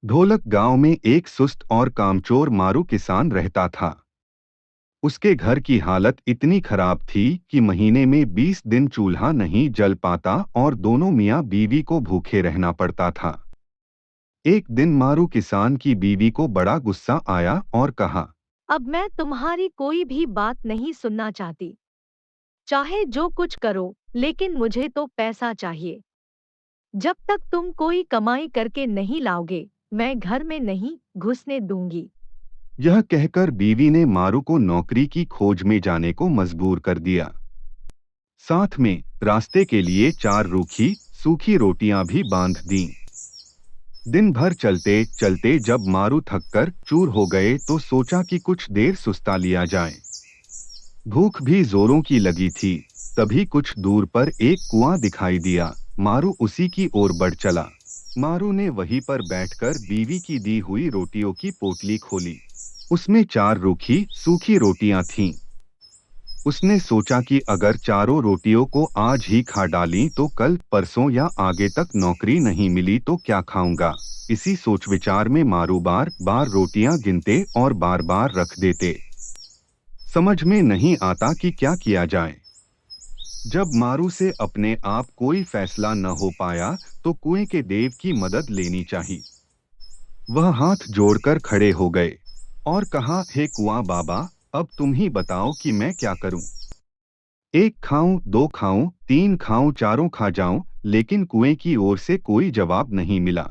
ढोलक गांव में एक सुस्त और कामचोर मारू किसान रहता था। उसके घर की हालत इतनी खराब थी कि महीने में 20 दिन चूल्हा नहीं जल पाता और दोनों मियां बीवी को भूखे रहना पड़ता था। एक दिन मारू किसान की बीवी को बड़ा गुस्सा आया और कहा, अब मैं तुम्हारी कोई भी बात नहीं सुनना चाहती। चाहे जो कुछ करो, लेकिन मुझे तो पैसा चाहिए। जब तक तुम कोई कमाई करके नहीं लाओगे, मैं घर में नहीं घुसने दूंगी। यह कहकर बीवी ने मारू को नौकरी की खोज में जाने को मजबूर कर दिया। साथ में रास्ते के लिए 4 रूखी सूखी रोटियां भी बांध दीं। दिन भर चलते चलते जब मारू थककर चूर हो गए तो सोचा कि कुछ देर सुस्ता लिया जाए। भूख भी जोरों की लगी थी। तभी कुछ दूर पर एक कुआं दिखाई दिया। मारू उसी की ओर बढ़ चला। मारू ने वहीं पर बैठकर बीवी की दी हुई रोटियों की पोटली खोली। उसमें 4 रूखी सूखी रोटियां थीं। उसने सोचा कि अगर चारों रोटियों को आज ही खा डाली तो कल परसों या आगे तक नौकरी नहीं मिली तो क्या खाऊंगा। इसी सोच विचार में मारू बार बार रोटियां गिनते और बार बार रख देते। समझ में नहीं आता कि क्या किया जाए। जब मारू से अपने आप कोई फैसला न हो पाया तो कुएं के देव की मदद लेनी चाहिए। वह हाथ जोड़कर खड़े हो गए और कहा, हे कुआं बाबा, अब तुम ही बताओ कि मैं क्या करूं। एक खाऊं, दो खाऊं, 3 खाऊं, चारों खा जाऊं, लेकिन कुएं की ओर से कोई जवाब नहीं मिला।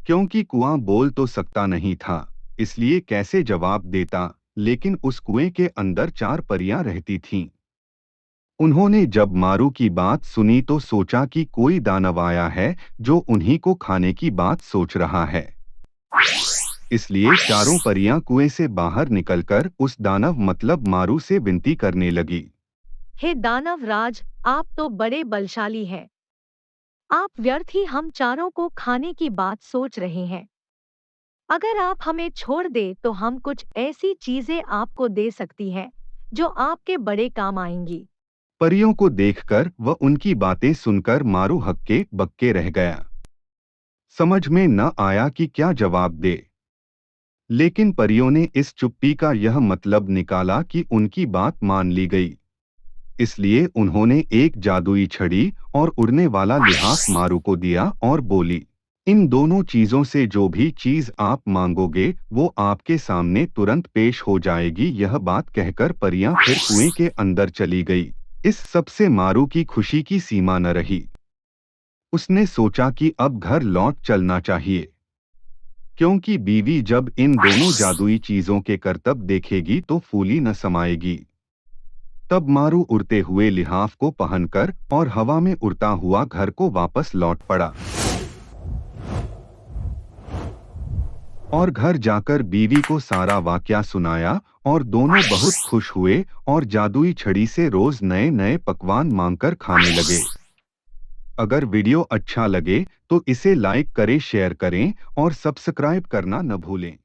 क्योंकि कुआं बोल तो सकता नहीं था, इसलिए कैसे जवाब देता। लेकिन उस कुएं के अंदर 4 परियां रहती थीं। उन्होंने जब मारू की बात सुनी तो सोचा कि कोई दानव आया है जो उन्हीं को खाने की बात सोच रहा है। इसलिए चारों परियां कुएं से बाहर निकलकर उस दानव मतलब मारू से विनती करने लगी। हे दानव राज, आप तो बड़े बलशाली हैं। आप व्यर्थ ही हम चारों को खाने की बात सोच रहे हैं। अगर आप हमें छोड़ दे तो हम कुछ ऐसी चीजें आपको दे सकती हैं जो आपके बड़े काम आएंगी। परियों को देखकर व उनकी बातें सुनकर मारू हक्के बक्के रह गया। समझ में न आया कि क्या जवाब दे। लेकिन परियों ने इस चुप्पी का यह मतलब निकाला कि उनकी बात मान ली गई। इसलिए उन्होंने एक जादुई छड़ी और उड़ने वाला लिहाफ मारू को दिया और बोली, इन दोनों चीजों से जो भी चीज आप मांगोगे वो आपके सामने तुरंत पेश हो जाएगी। यह बात कहकर परियां फिर कुएं के अंदर चली गई। इस सब से मारू की खुशी की सीमा न रही। उसने सोचा कि अब घर लौट चलना चाहिए, क्योंकि बीवी जब इन दोनों जादुई चीजों के करतब देखेगी तो फूली न समाएगी। तब मारू उड़ते हुए लिहाफ को पहनकर और हवा में उड़ता हुआ घर को वापस लौट पड़ा और घर जाकर बीवी को सारा वाकया सुनाया और दोनों बहुत खुश हुए और जादुई छड़ी से रोज नए नए पकवान मांगकर खाने लगे। अगर वीडियो अच्छा लगे तो इसे लाइक करें, शेयर करें और सब्सक्राइब करना न भूलें।